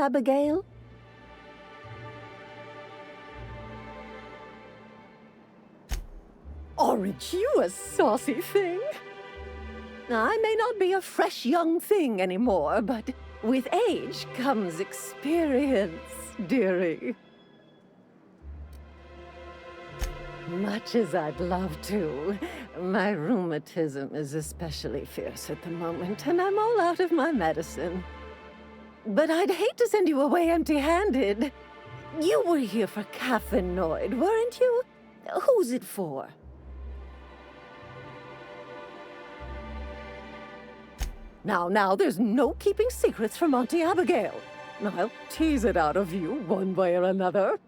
Abigail? Aren't you a saucy thing? I may not be a fresh young thing anymore, but with age comes experience, dearie. Much as I'd love to, my rheumatism is especially fierce at the moment, and I'm all out of my medicine. But I'd hate to send you away empty-handed. You were here for Caffeinoid, weren't you? Who's it for? Now, there's no keeping secrets from Auntie Abigail. I'll tease it out of you one way or another.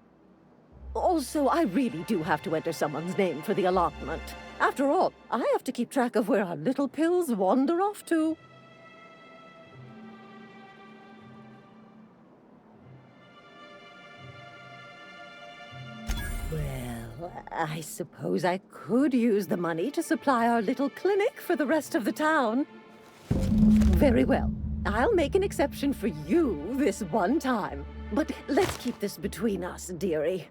Also, I really do have to enter someone's name for the allotment. After all, I have to keep track of where our little pills wander off to. Well, I suppose I could use the money to supply our little clinic for the rest of the town. Very well. I'll make an exception for you this one time. But let's keep this between us, dearie.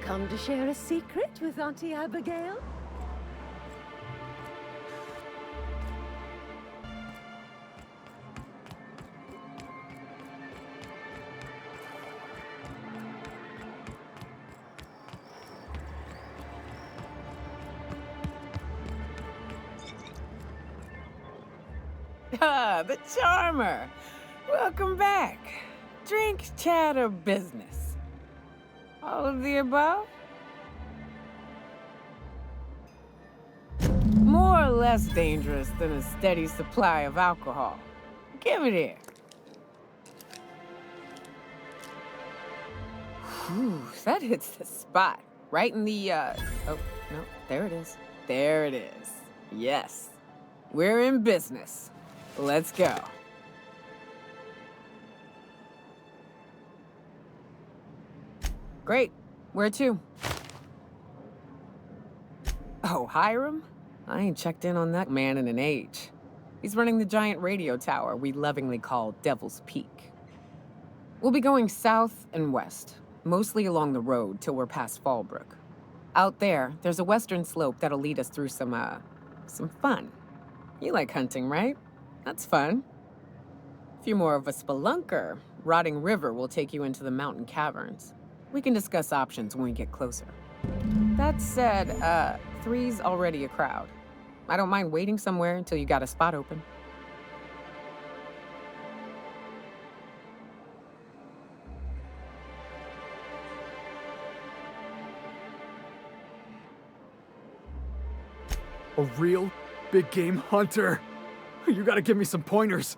Come to share a secret with Auntie Abigail? Ah, the charmer. Welcome back. Drink, chat, or business? All of the above? More or less dangerous than a steady supply of alcohol. Give it here. Whew, that hits the spot. Right in the, oh, no, there it is. There it is. Yes. We're in business. Let's go. Great. Where to? Oh, Hiram? I ain't checked in on that man in an age. He's running the giant radio tower we lovingly call Devil's Peak. We'll be going south and west, mostly along the road till we're past Fallbrook. Out there, there's a western slope that'll lead us through some fun. You like hunting, right? That's fun. If you're more of a spelunker, Rotting River will take you into the mountain caverns. We can discuss options when we get closer. That said, 3's already a crowd. I don't mind waiting somewhere until you got a spot open. A real big game hunter. You gotta give me some pointers.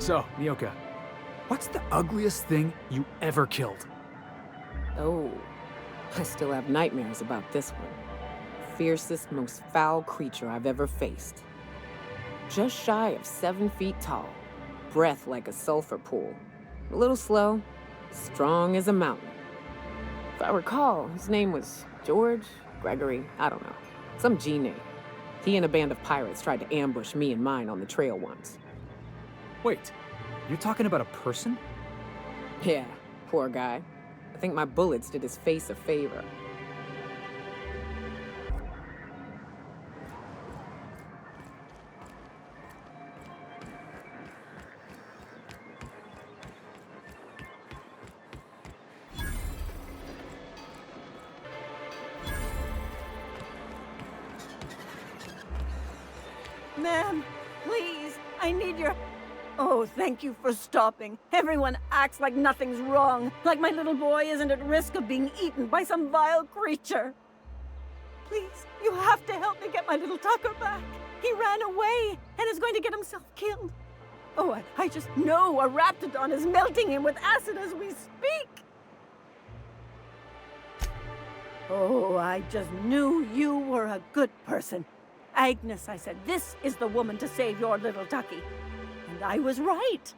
So, Nyoka, what's the ugliest thing you ever killed? Oh, I still have nightmares about this one. Fiercest, most foul creature I've ever faced. Just shy of 7 feet tall. Breath like a sulfur pool. A little slow, strong as a mountain. If I recall, his name was George, Gregory, I don't know. Some G name. He and a band of pirates tried to ambush me and mine on the trail once. Wait, you're talking about a person? Yeah, poor guy. I think my bullets did his face a favor. Ma'am, please, I need your... Oh, thank you for stopping. Everyone acts like nothing's wrong, like my little boy isn't at risk of being eaten by some vile creature. Please, you have to help me get my little Tucker back. He ran away and is going to get himself killed. Oh, I just know a raptidon is melting him with acid as we speak. Oh, I just knew you were a good person. Agnes, I said, this is the woman to save your little Tucky. And I was right.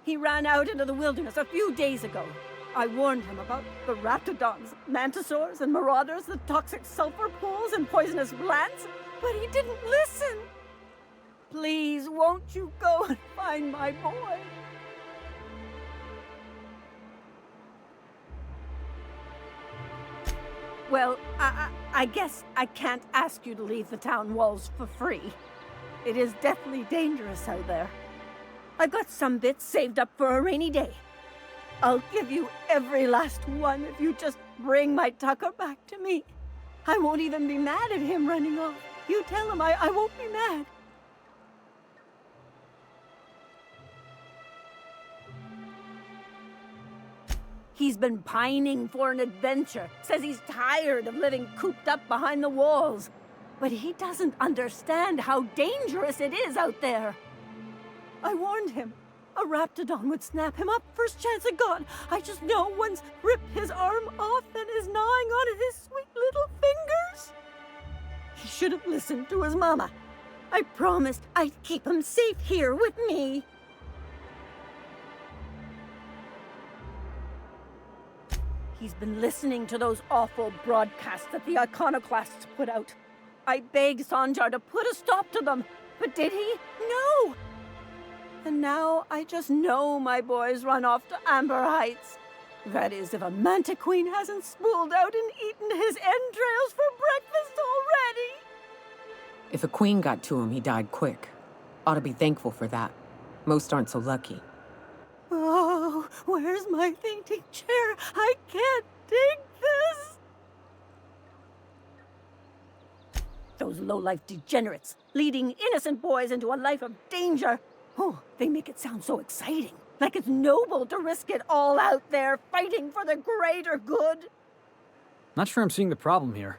He ran out into the wilderness a few days ago. I warned him about the raptidons, mantisaurs, and marauders, the toxic sulfur pools, and poisonous plants, but he didn't listen. Please, won't you go and find my boy? Well, I guess I can't ask you to leave the town walls for free. It is deathly dangerous out there. I've got some bits saved up for a rainy day. I'll give you every last one if you just bring my Tucker back to me. I won't even be mad at him running off. You tell him I won't be mad. He's been pining for an adventure. Says he's tired of living cooped up behind the walls. But he doesn't understand how dangerous it is out there. I warned him. A raptidon would snap him up first chance it got. I just know one's ripped his arm off and is gnawing on his sweet little fingers. He should have listened to his mama. I promised I'd keep him safe here with me. He's been listening to those awful broadcasts that the iconoclasts put out. I begged Sanjar to put a stop to them, but did he? No! And now I just know my boy's run off to Amber Heights. That is, if a manta queen hasn't spooled out and eaten his entrails for breakfast already. If a queen got to him, he died quick. Ought to be thankful for that. Most aren't so lucky. Oh, where's my fainting chair? I can't take this. Those low-life degenerates, leading innocent boys into a life of danger. Oh, they make it sound so exciting. Like it's noble to risk it all out there, fighting for the greater good. Not sure I'm seeing the problem here.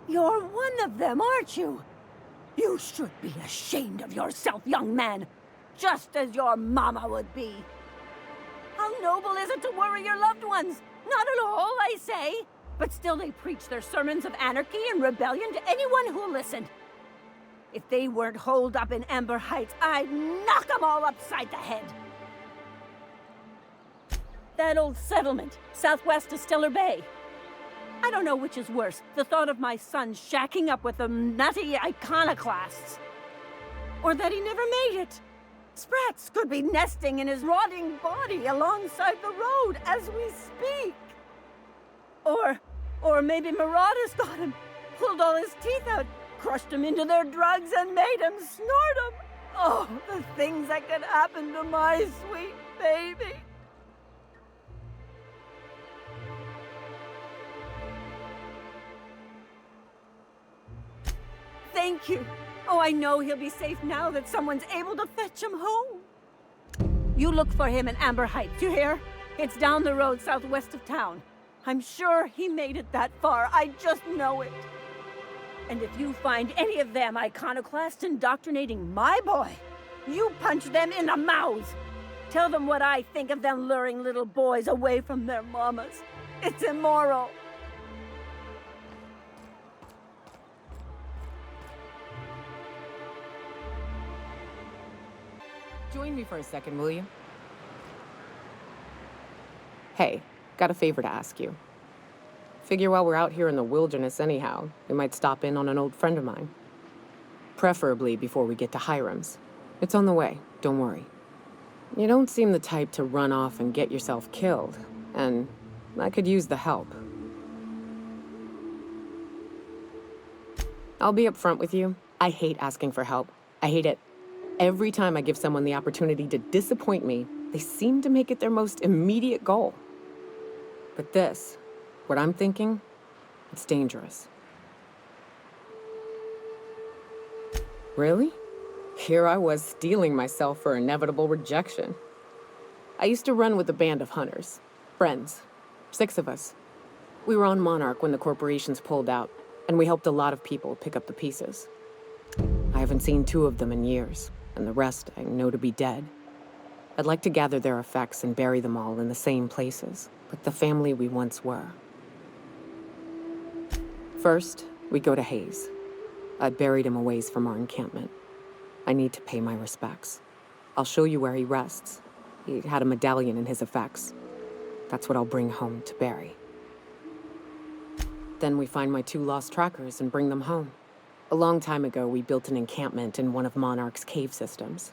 You're one of them, aren't you? You should be ashamed of yourself, young man. Just as your mama would be. How noble is it to worry your loved ones? Not at all, I say. But still they preach their sermons of anarchy and rebellion to anyone who listened. If they weren't holed up in Amber Heights, I'd knock them all upside the head. That old settlement, southwest of Stellar Bay. I don't know which is worse, the thought of my son shacking up with them nutty iconoclasts. Or that he never made it. Sprats could be nesting in his rotting body alongside the road as we speak. Or maybe marauders got him, pulled all his teeth out, crushed him into their drugs and made him snort them. Oh, the things that could happen to my sweet baby. Thank you. Oh, I know he'll be safe now that someone's able to fetch him home. You look for him in Amber Heights, you hear? It's down the road southwest of town. I'm sure he made it that far. I just know it. And if you find any of them iconoclasts indoctrinating my boy, you punch them in the mouths. Tell them what I think of them luring little boys away from their mamas. It's immoral. Join me for a second, will you? Hey, got a favor to ask you. Figure while we're out here in the wilderness anyhow, we might stop in on an old friend of mine. Preferably before we get to Hiram's. It's on the way, don't worry. You don't seem the type to run off and get yourself killed, and I could use the help. I'll be upfront with you. I hate asking for help. I hate it. Every time I give someone the opportunity to disappoint me, they seem to make it their most immediate goal. But this, what I'm thinking, it's dangerous. Really? Here I was steeling myself for inevitable rejection. I used to run with a band of hunters. Friends. 6 of us. We were on Monarch when the corporations pulled out, and we helped a lot of people pick up the pieces. I haven't seen 2 of them in years, and the rest I know to be dead. I'd like to gather their effects and bury them all in the same places, like the family we once were. First, we go to Hayes. I buried him a ways from our encampment. I need to pay my respects. I'll show you where he rests. He had a medallion in his effects. That's what I'll bring home to bury. Then we find my 2 lost trackers and bring them home. A long time ago, we built an encampment in one of Monarch's cave systems.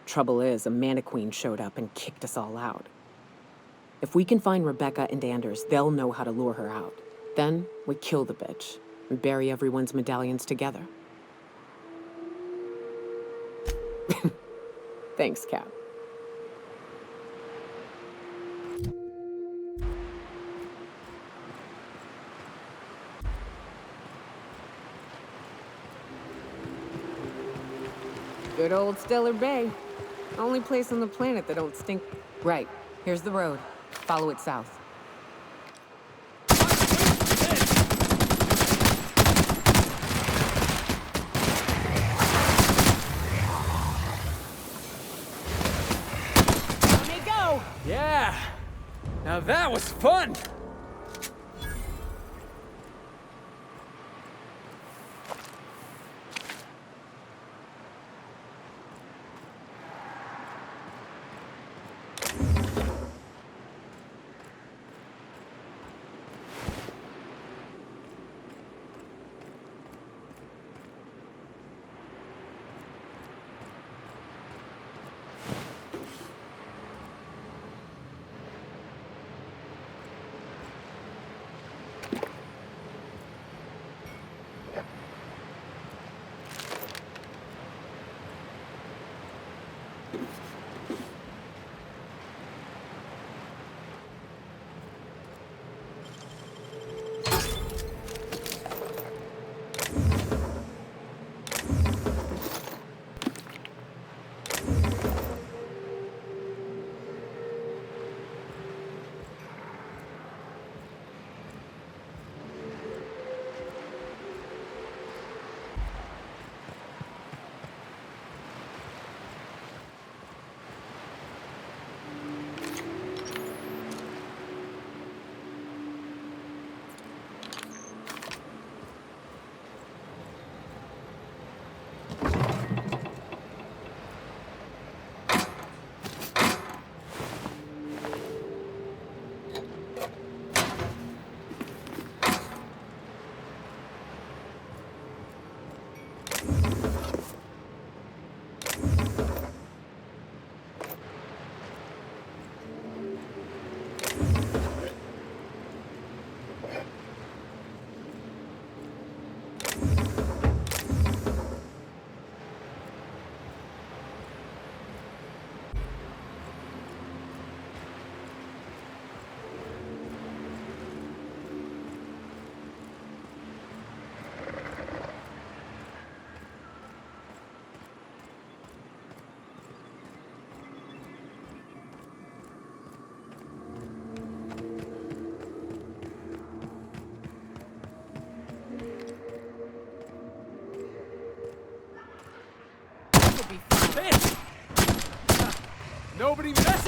Trouble is, a Mantiqueen showed up and kicked us all out. If we can find Rebecca and Anders, they'll know how to lure her out. Then we kill the bitch and bury everyone's medallions together. Thanks, Cap. Good old Stellar Bay. Only place on the planet that don't stink. Right. Here's the road. Follow it south. Let me go! Yeah! Now that was fun!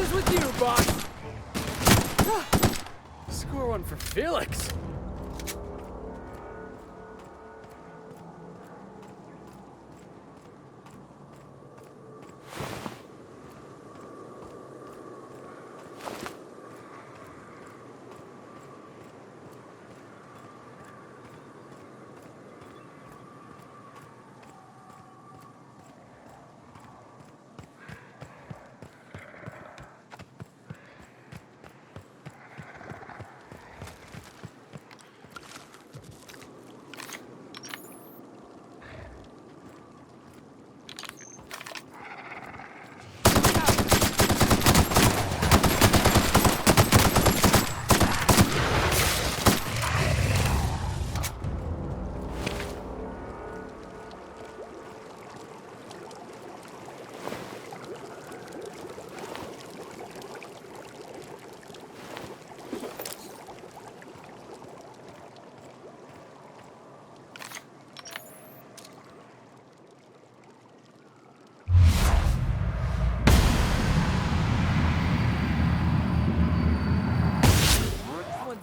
Pleasure's with you, boss! Score one for Felix!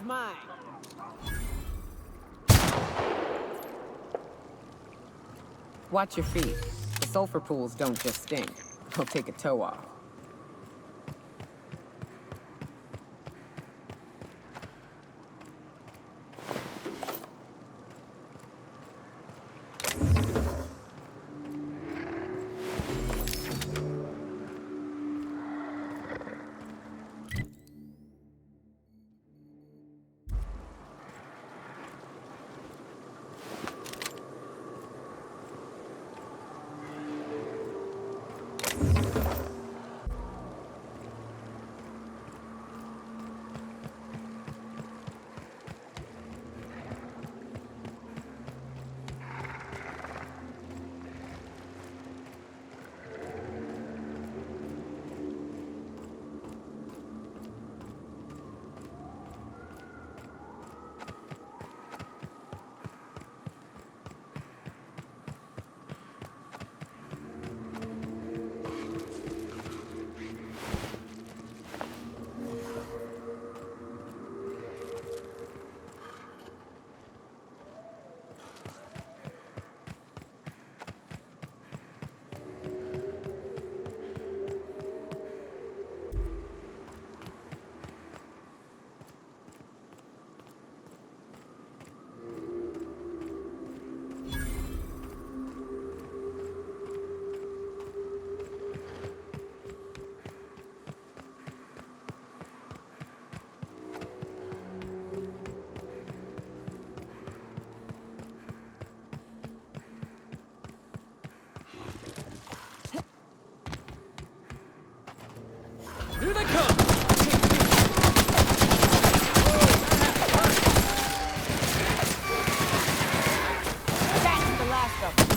Mine. Watch your feet. The sulfur pools don't just stink. They'll take a toe off. Here they come! That's the last of them.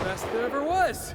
Best there ever was!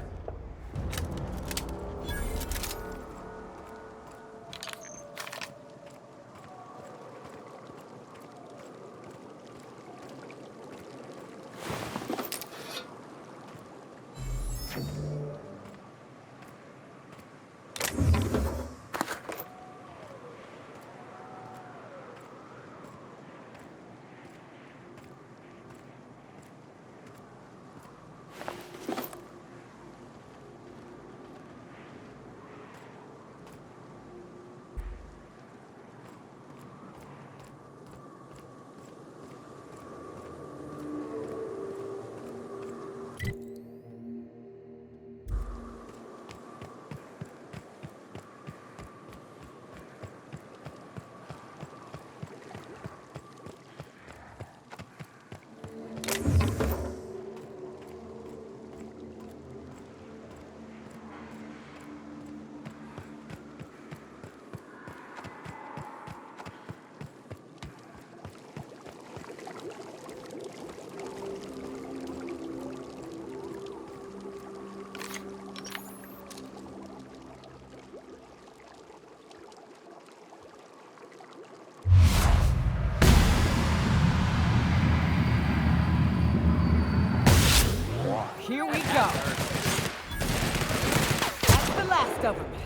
most of them.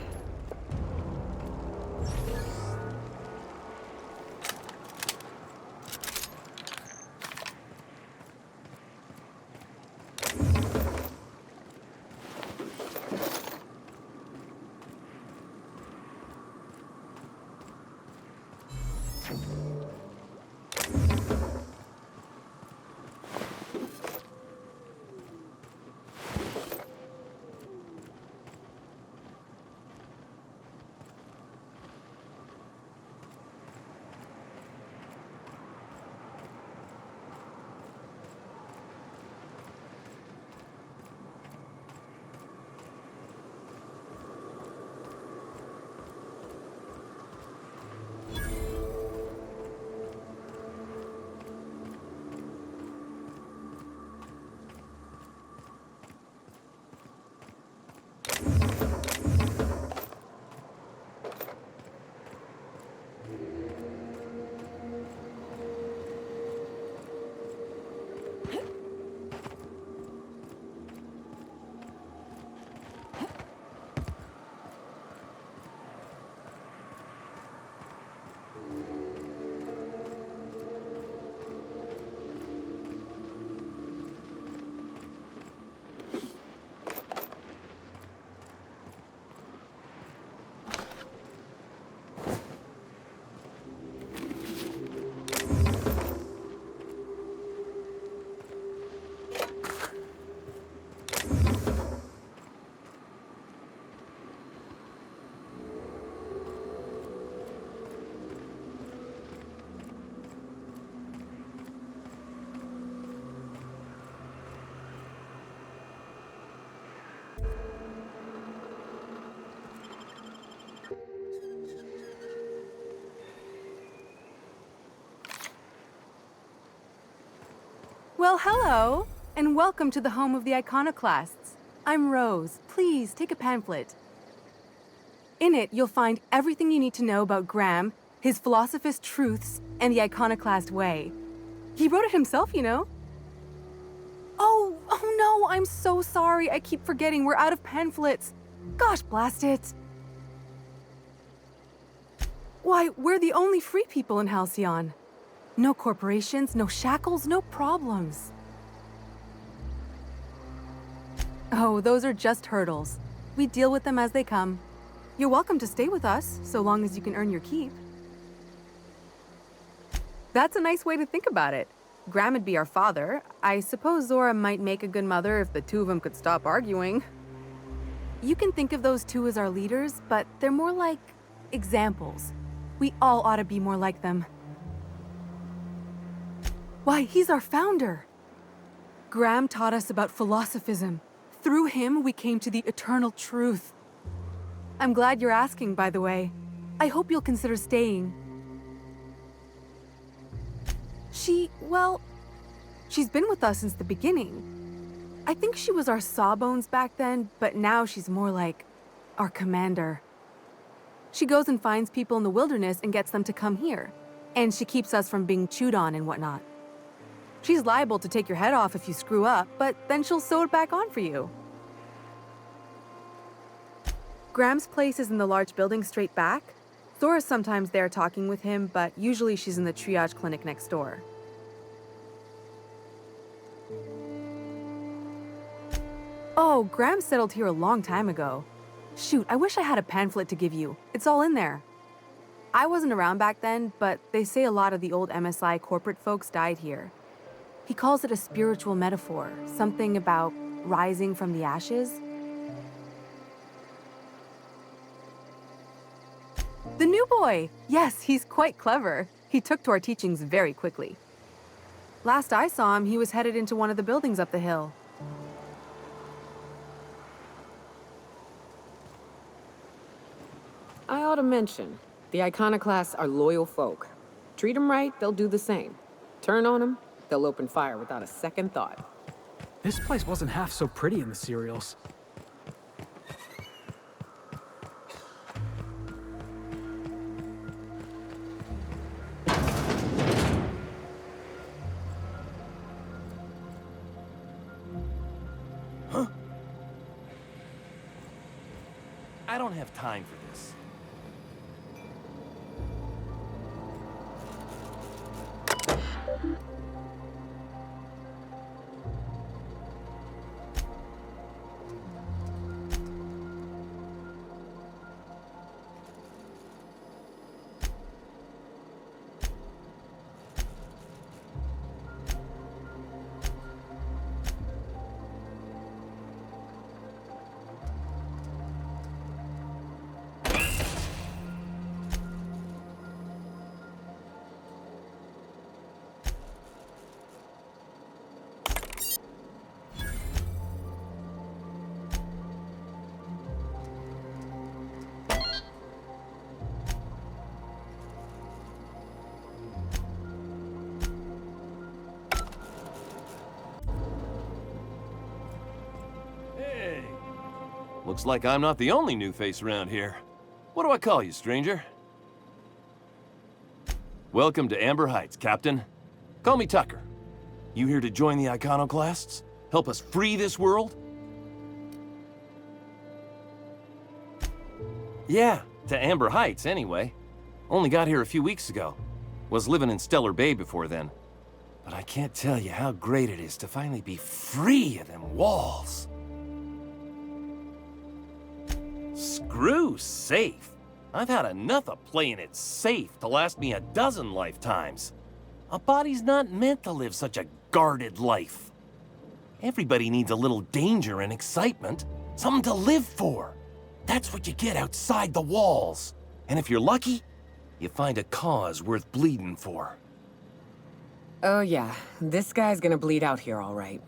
Well, hello, and welcome to the home of the iconoclasts. I'm Rose. Please take a pamphlet. In it, you'll find everything you need to know about Graham, his philosophist truths, and the iconoclast way. He wrote it himself, you know. Oh no, I'm so sorry. I keep forgetting we're out of pamphlets. Gosh, blast it. Why, we're the only free people in Halcyon. No corporations, no shackles, no problems. Oh, those are just hurdles. We deal with them as they come. You're welcome to stay with us, so long as you can earn your keep. That's a nice way to think about it. Graham would be our father. I suppose Zora might make a good mother if the two of them could stop arguing. You can think of those two as our leaders, but they're more like examples. We all ought to be more like them. Why, he's our founder. Graham taught us about philosophism. Through him, we came to the eternal truth. I'm glad you're asking, by the way. I hope you'll consider staying. She's been with us since the beginning. I think she was our sawbones back then, but now she's more like our commander. She goes and finds people in the wilderness and gets them to come here. And she keeps us from being chewed on and whatnot. She's liable to take your head off if you screw up, but then she'll sew it back on for you. Graham's place is in the large building straight back. Zora's sometimes there talking with him, but usually she's in the triage clinic next door. Oh, Graham settled here a long time ago. Shoot, I wish I had a pamphlet to give you. It's all in there. I wasn't around back then, but they say a lot of the old MSI corporate folks died here. He calls it a spiritual metaphor, something about rising from the ashes. The new boy! Yes, he's quite clever. He took to our teachings very quickly. Last I saw him, he was headed into one of the buildings up the hill. I ought to mention, the iconoclasts are loyal folk. Treat them right, they'll do the same. Turn on them, they'll open fire without a second thought. This place wasn't half so pretty in the serials. I don't have time for this. Looks like I'm not the only new face around here. What do I call you, stranger? Welcome to Amber Heights, Captain. Call me Tucker. You here to join the iconoclasts? Help us free this world? Yeah, to Amber Heights, anyway. Only got here a few weeks ago. Was living in Stellar Bay before then. But I can't tell you how great it is to finally be free of them walls. Screw safe. I've had enough of playing it safe to last me a dozen lifetimes. A body's not meant to live such a guarded life. Everybody needs a little danger and excitement, something to live for. That's what you get outside the walls. And if you're lucky, you find a cause worth bleeding for. Oh yeah, this guy's gonna bleed out here all right.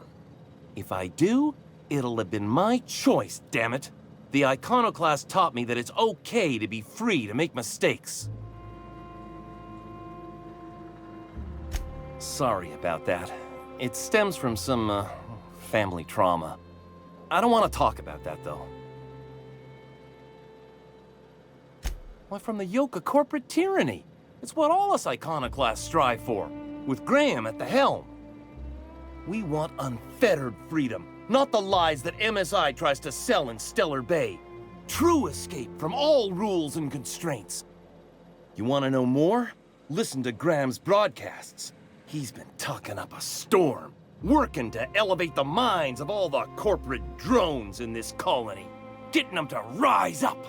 If I do, it'll have been my choice, damn it. The iconoclast taught me that it's okay to be free to make mistakes. Sorry about that. It stems from some, family trauma. I don't want to talk about that, though. Why, from the yoke of corporate tyranny. It's what all us iconoclasts strive for, with Graham at the helm. We want unfettered freedom, not the lies that MSI tries to sell in Stellar Bay. True escape from all rules and constraints. You want to know more? Listen to Graham's broadcasts. He's been talking up a storm, working to elevate the minds of all the corporate drones in this colony, getting them to rise up.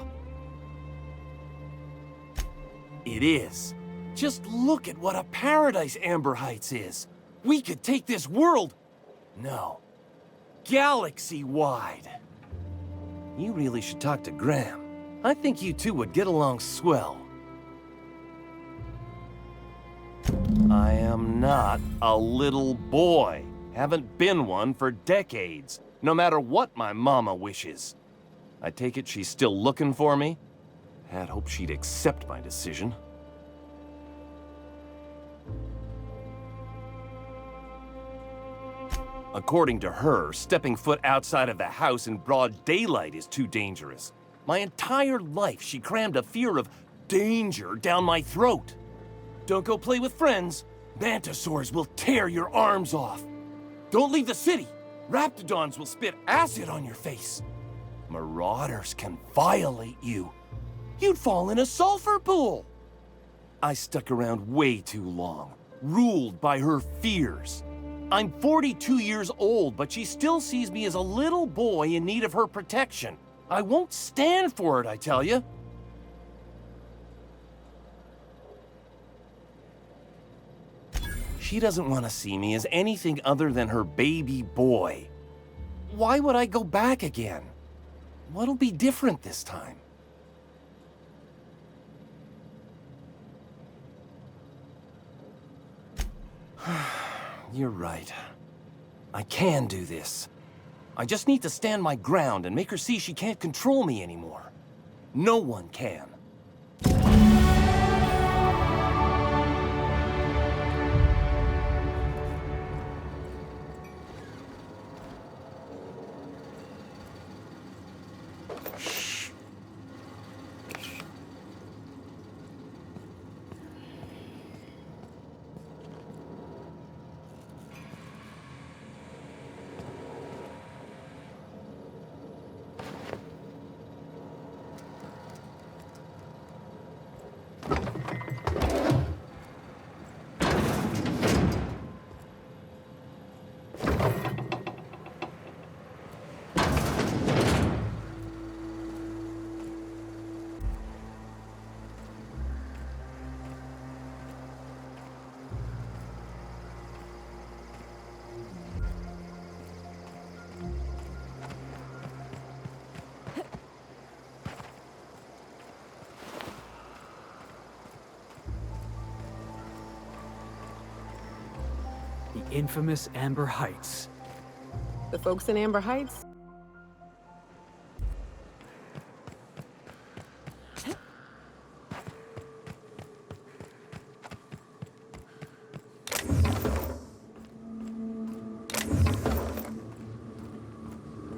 It is. Just look at what a paradise Amber Heights is. We could take this world... No. Galaxy-wide. You really should talk to Graham. I think you two would get along swell. I am not a little boy. Haven't been one for decades, no matter what my mama wishes. I take it she's still looking for me? Had hoped she'd accept my decision. According to her, stepping foot outside of the house in broad daylight is too dangerous. My entire life, she crammed a fear of danger down my throat. Don't go play with friends. Mantisaurs will tear your arms off. Don't leave the city. Raptidons will spit acid on your face. Marauders can violate you. You'd fall in a sulfur pool. I stuck around way too long, ruled by her fears. I'm 42 years old, but she still sees me as a little boy in need of her protection. I won't stand for it, I tell you. She doesn't want to see me as anything other than her baby boy. Why would I go back again? What'll be different this time? You're right. I can do this. I just need to stand my ground and make her see she can't control me anymore. No one can. infamous Amber Heights. The folks in Amber Heights?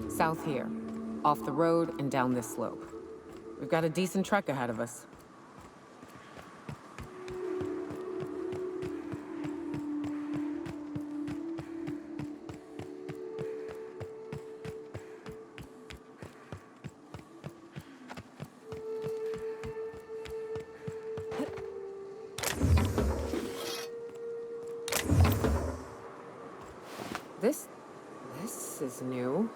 South here, off the road and down this slope. We've got a decent trek ahead of us. This is new.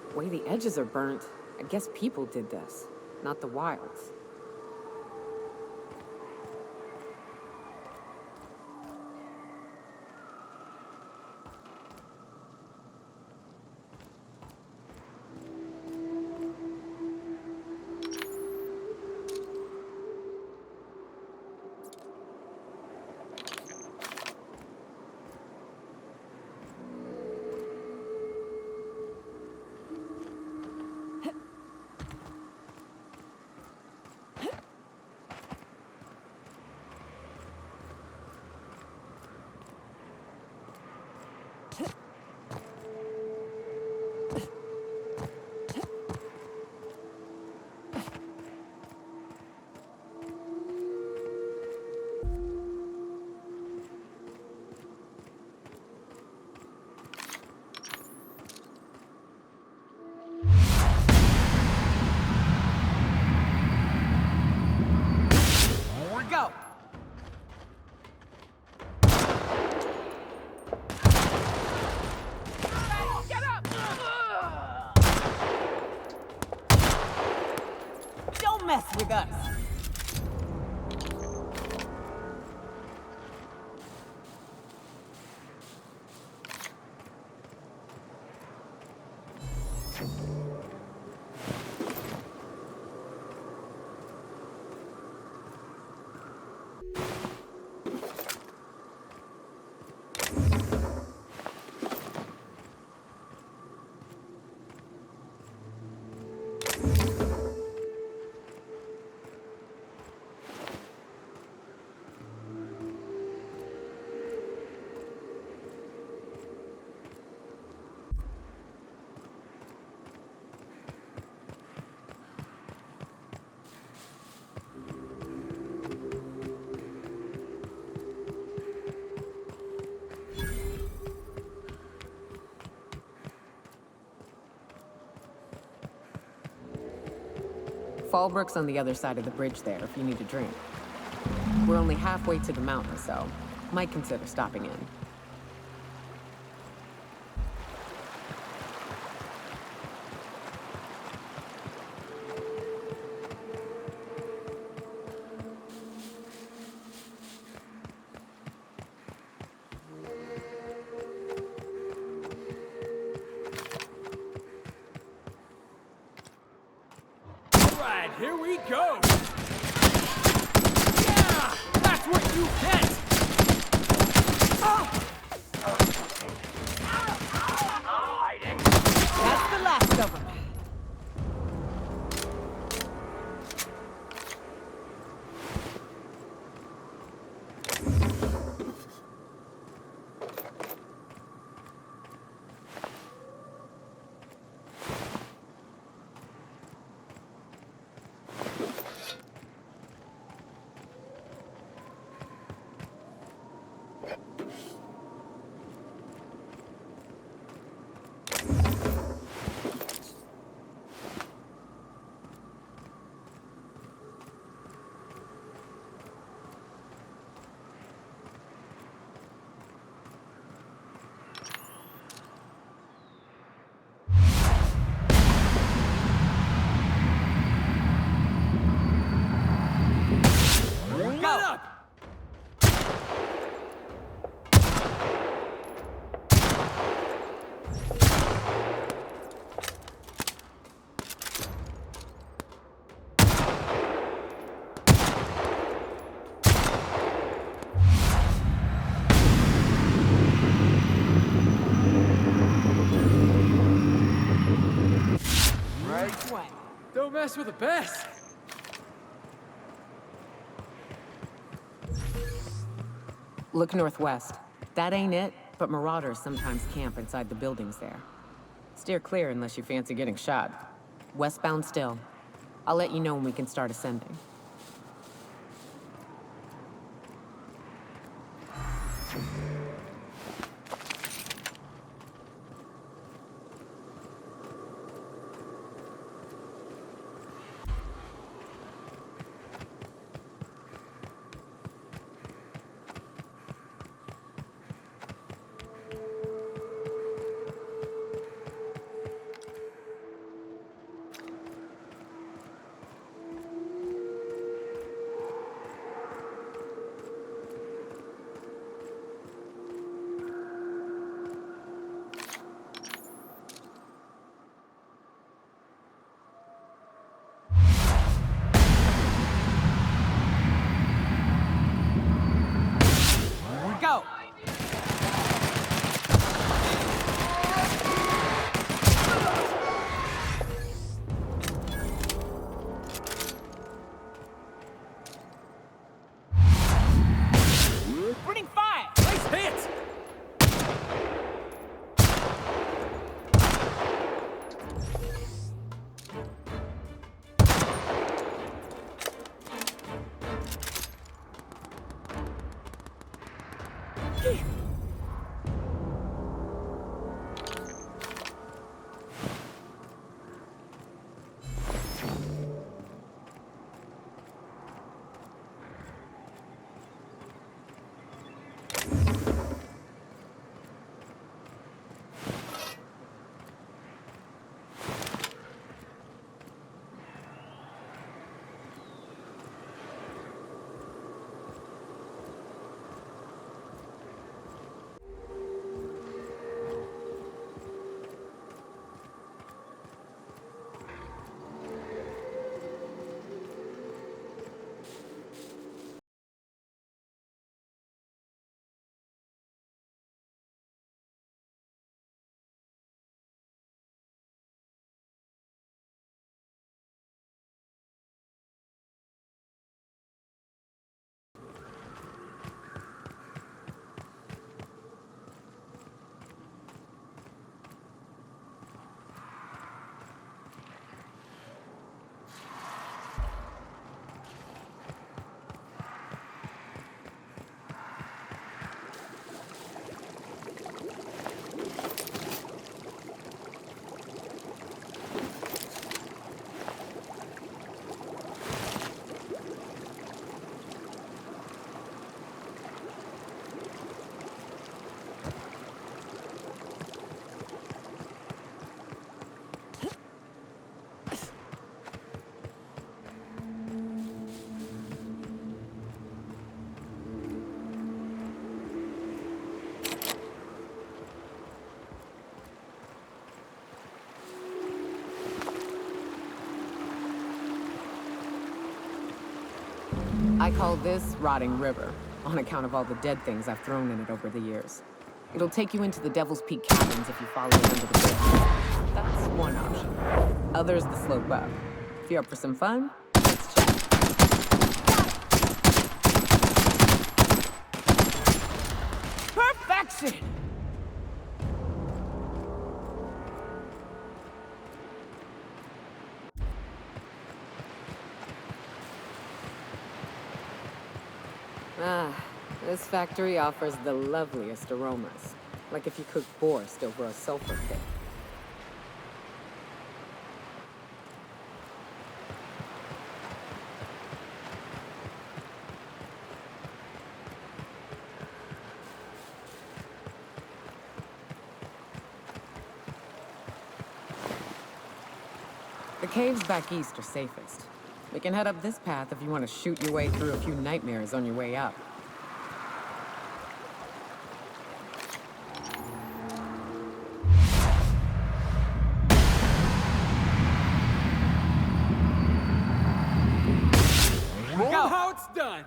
The way the edges are burnt, I guess people did this, not the wilds. Mess with us. Fallbrook's on the other side of the bridge there if you need a drink. We're only halfway to the mountain, so might consider stopping in. Here we go! Yeah! That's what you get! That's the last of them. right? What? Don't mess with the best. Look northwest. That ain't it, but marauders sometimes camp inside the buildings there. Steer clear unless you fancy getting shot. Westbound still. I'll let you know when we can start ascending. Go! Burning fire! Nice hit! I call this Rotting River, on account of all the dead things I've thrown in it over the years. It'll take you into the Devil's Peak Caverns if you follow it under the bridge. That's one option. Other's the slope up. If you're up for some fun, let's check. Perfection! Ah, this factory offers the loveliest aromas. Like if you cooked borscht over a sulfur pit. The caves back east are safest. We can head up this path if you want to shoot your way through a few nightmares on your way up. Roll how it's done.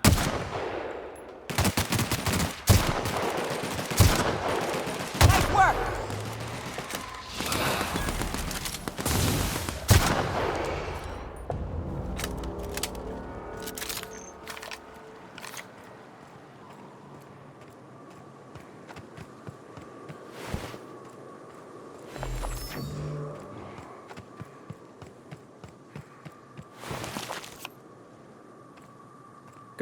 Nice work!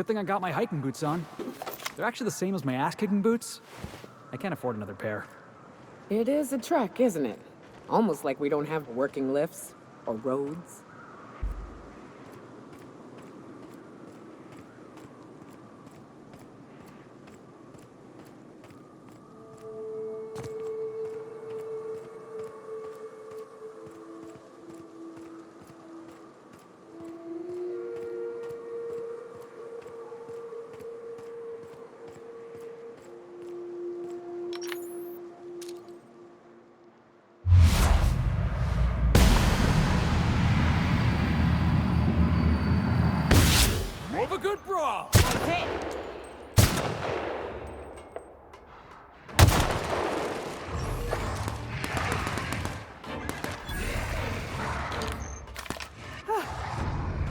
Good thing I got my hiking boots on. They're actually the same as my ass-kicking boots. I can't afford another pair. It is a trek, isn't it? Almost like we don't have working lifts or roads. Have a good brawl!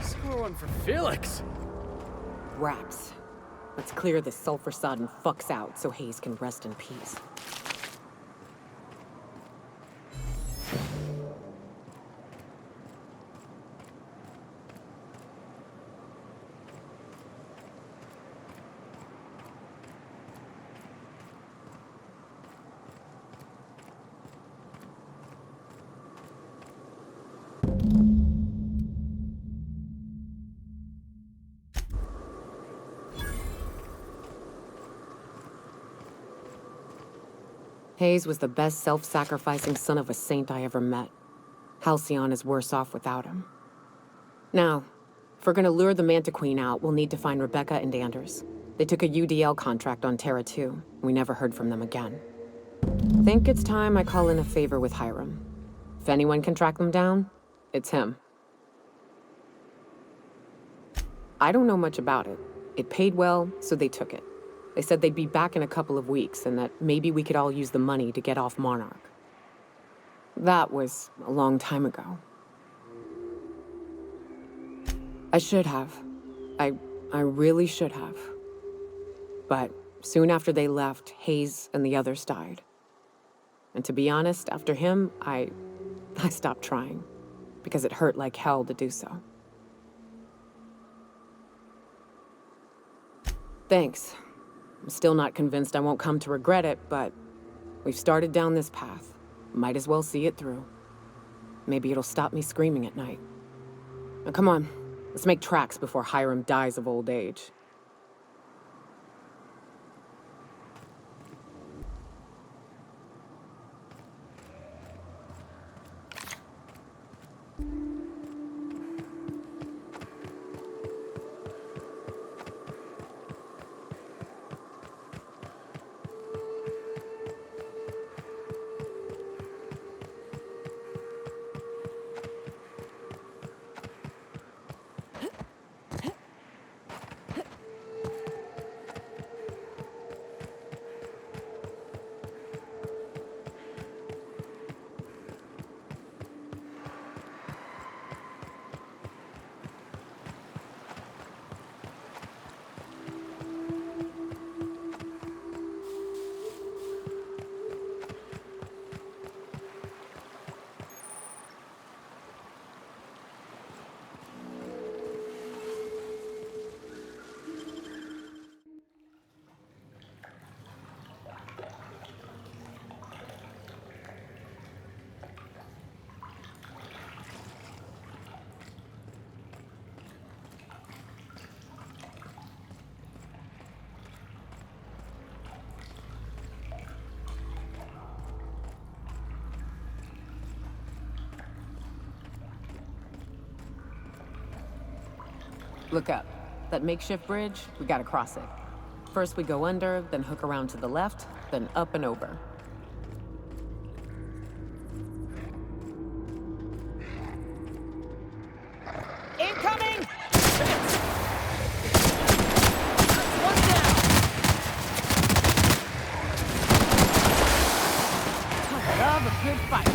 Score one for Felix. Raps. Let's clear this sulfur-sodden fucks out so Hayes can rest in peace. Hayes was the best self-sacrificing son of a saint I ever met. Halcyon is worse off without him. Now, if we're gonna lure the Manta Queen out, we'll need to find Rebecca and Anders. They took a UDL contract on Terra 2. We never heard from them again. Think it's time I call in a favor with Hiram. If anyone can track them down, it's him. I don't know much about it. It paid well, so they took it. They said they'd be back in a couple of weeks and that maybe we could all use the money to get off Monarch. That was a long time ago. I should have. I really should have. But soon after they left, Hayes and the others died. And to be honest, after him, I stopped trying. Because it hurt like hell to do so. Thanks. I'm still not convinced I won't come to regret it, but we've started down this path. Might as well see it through. Maybe it'll stop me screaming at night. Now come on, let's make tracks before Hiram dies of old age. Look up. That makeshift bridge, we gotta cross it. First we go under, then hook around to the left, then up and over. Incoming! One down! I love a good fight.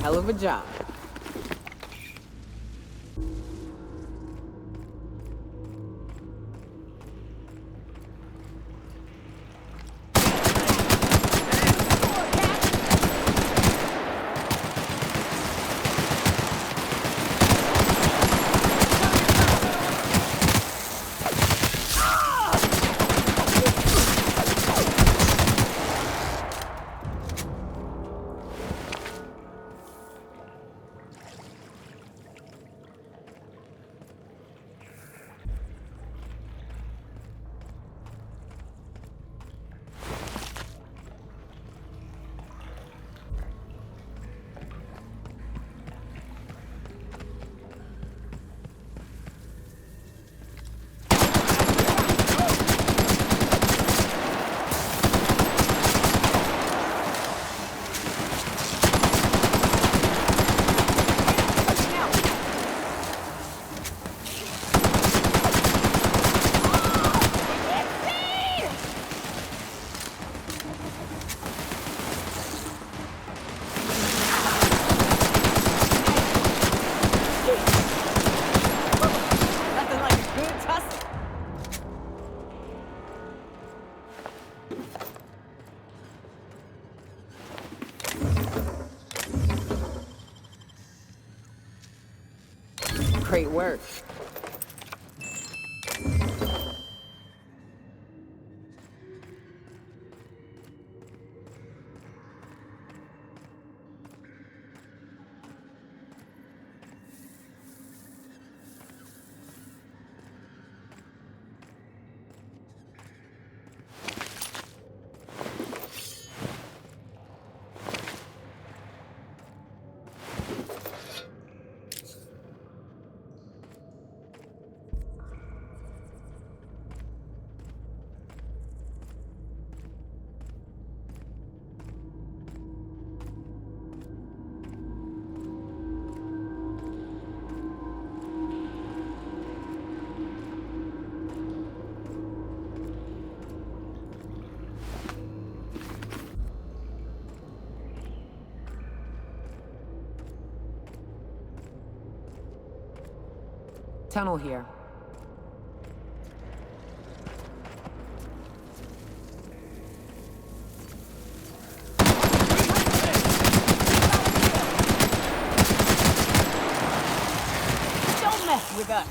hell of a job. Great work. Tunnel here. Don't mess with us.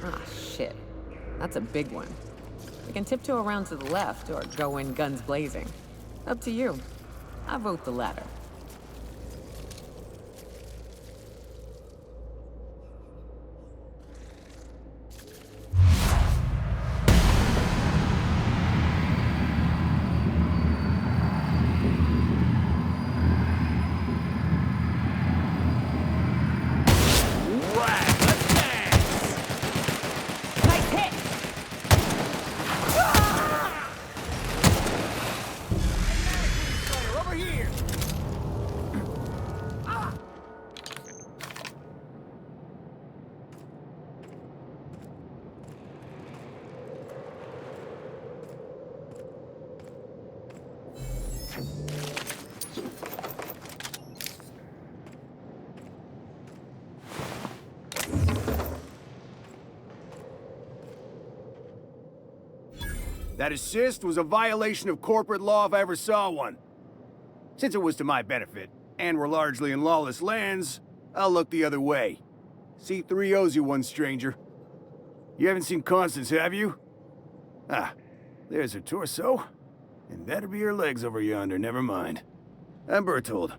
Ah, shit. That's a big one. We can tiptoe around to the left or go in guns blazing. Up to you. I vote the latter. Over here! That assist was a violation of corporate law if I ever saw one. Since it was to my benefit, and we're largely in lawless lands, I'll look the other way. C3 owes you one, stranger. You haven't seen Constance, have you? Ah, there's her torso. And that'll be her legs over yonder, never mind. I'm Bertold.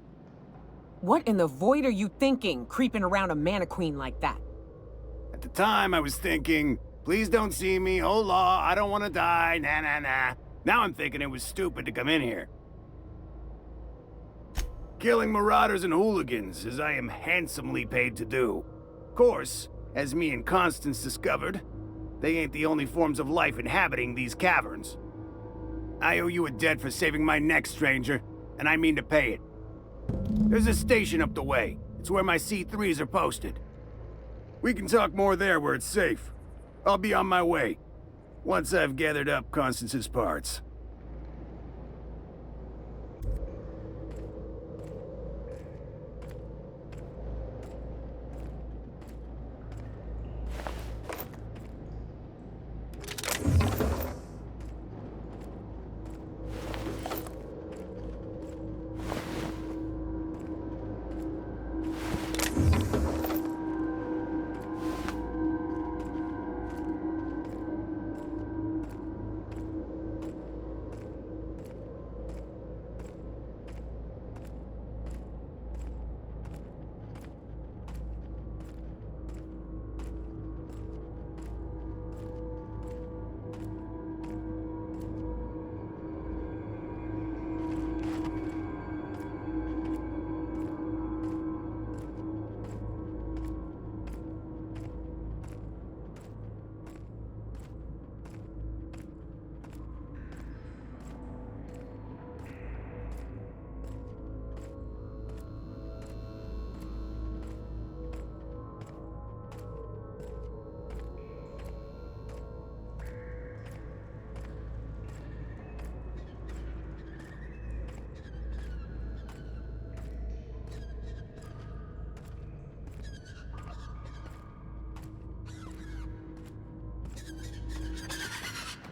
What in the void are you thinking, creeping around a mannequin like that? At the time, I was thinking, please don't see me, hola, I don't want to die, nah nah nah. Now I'm thinking it was stupid to come in here. Killing marauders and hooligans, as I am handsomely paid to do. Of course, as me and Constance discovered, they ain't the only forms of life inhabiting these caverns. I owe you a debt for saving my neck, stranger, and I mean to pay it. There's a station up the way. It's where my C3s are posted. We can talk more there where it's safe. I'll be on my way, once I've gathered up Constance's parts.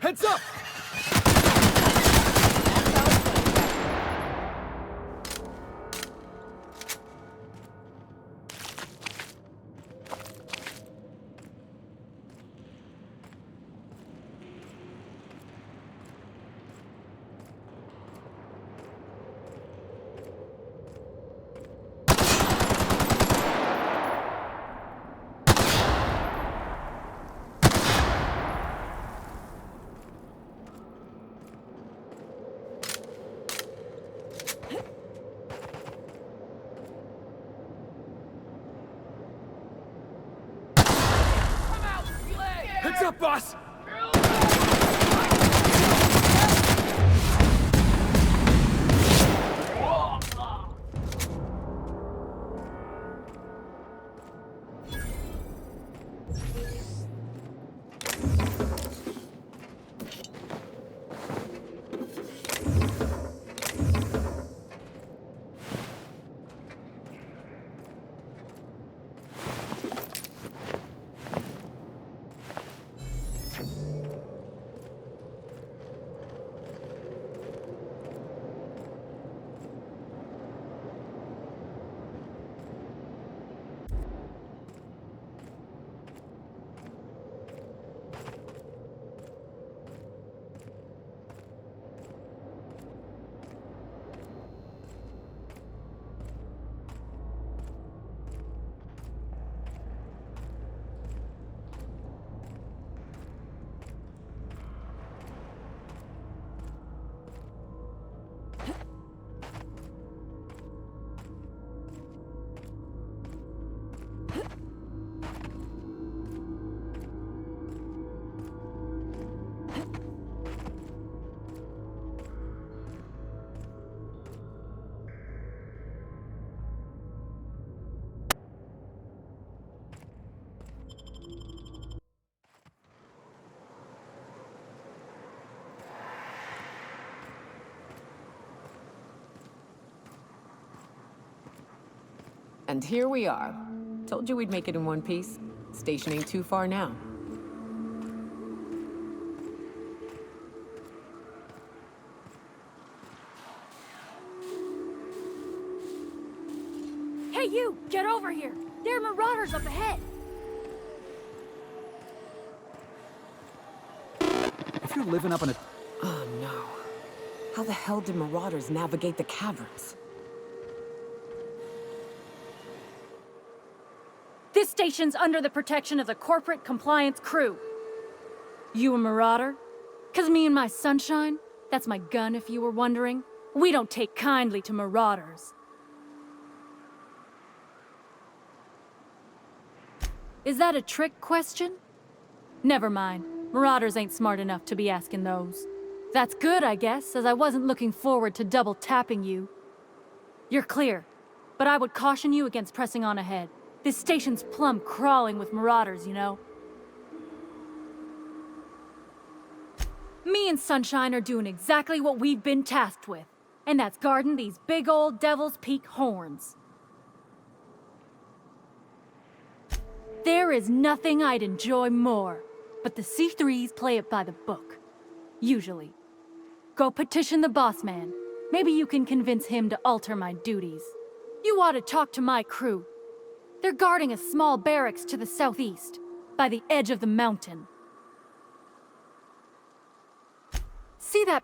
Heads up! Heads up, boss! And here we are. Told you we'd make it in one piece. Station ain't too far now. Hey, you! Get over here! There are marauders up ahead! If you're living up in a... Oh no. How the hell did marauders navigate the caverns? This station's under the protection of the corporate compliance crew. You a marauder? 'Cause me and my sunshine, that's my gun if you were wondering, we don't take kindly to marauders. Is that a trick question? Never mind. Marauders ain't smart enough to be asking those. That's good, I guess, as I wasn't looking forward to double tapping you. You're clear, but I would caution you against pressing on ahead. This station's plumb crawling with marauders, you know. Me and Sunshine are doing exactly what we've been tasked with, and that's guarding these big old Devil's Peak horns. There is nothing I'd enjoy more, but the C3s play it by the book. Usually. Go petition the boss man. Maybe you can convince him to alter my duties. You ought to talk to my crew. They're guarding a small barracks to the southeast, by the edge of the mountain. See that